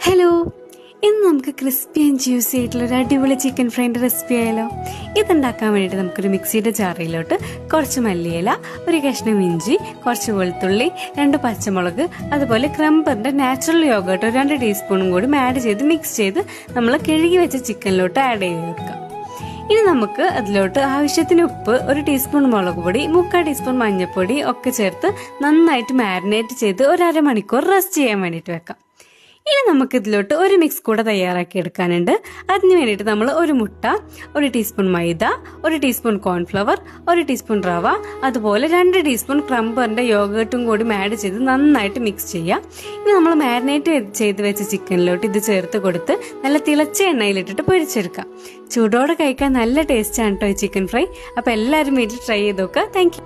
Hello, ഇന്ന് നമുക്ക് crispy and juicy ആയിട്ടുള്ള ഒരു അടിപൊളി ചിക്കൻ ഫ്രൈൻ്റെ റെസിപ്പി ആയാലോ. ഇതുണ്ടാക്കാൻ വേണ്ടിയിട്ട് നമുക്കൊരു മിക്സിയുടെ ജാറിലോട്ട് കുറച്ച് മല്ലിയില, ഒരു കഷ്ണം ഇഞ്ചി, കുറച്ച് വെളുത്തുള്ളി, 2 പച്ചമുളക്, അതുപോലെ ക്രംബറിൻ്റെ നാച്ചുറൽ യോഗേർട്ട് 2 ടീസ്പൂണും കൂടി ആഡ് ചെയ്ത് മിക്സ് ചെയ്ത് നമ്മൾ കഴുകി വെച്ച ചിക്കനിലോട്ട് ആഡ് ചെയ്ത് വെക്കാം. ഇനി നമുക്ക് അതിലോട്ട് ആവശ്യത്തിന് ഉപ്പ്, 1 ടീസ്പൂൺ മുളക് പൊടി, 3/4 ടീസ്പൂൺ മഞ്ഞൾപ്പൊടി ഒക്കെ ചേർത്ത് നന്നായിട്ട് മാരിനേറ്റ് ചെയ്ത് ഒരു അരമണിക്കൂർ റെസ്റ്റ് ചെയ്യാൻ വേണ്ടിയിട്ട് വെക്കാം. ഇനി നമുക്ക് ഇതിലോട്ട് ഒരു മിക്സ് കൂടെ തയ്യാറാക്കി എടുക്കാനുണ്ട്. അതിന് വേണ്ടിയിട്ട് നമ്മൾ 1 മുട്ട, 1 ടീസ്പൂൺ മൈദ, 1 ടീസ്പൂൺ കോൺഫ്ലവർ, 1 ടീസ്പൂൺ റവ, അതുപോലെ 2 ടീസ്പൂൺ ക്രംബറിന്റെ യോഗേർട്ടും കൂടി ആഡ് ചെയ്ത് നന്നായിട്ട് മിക്സ് ചെയ്യാം. ഇനി നമ്മൾ മാരിനേറ്റ് ചെയ്ത് വെച്ച ചിക്കനിലോട്ട് ഇത് ചേർത്ത് കൊടുത്ത് നല്ല തിളച്ച എണ്ണയിലിട്ടിട്ട് പൊരിച്ചെടുക്കാം. ചൂടോടെ കഴിക്കാൻ നല്ല ടേസ്റ്റാണ് കേട്ടോ ഈ ചിക്കൻ ഫ്രൈ. അപ്പോൾ എല്ലാവരും വീട്ടിൽ ട്രൈ ചെയ്ത് നോക്കുക. Thank you.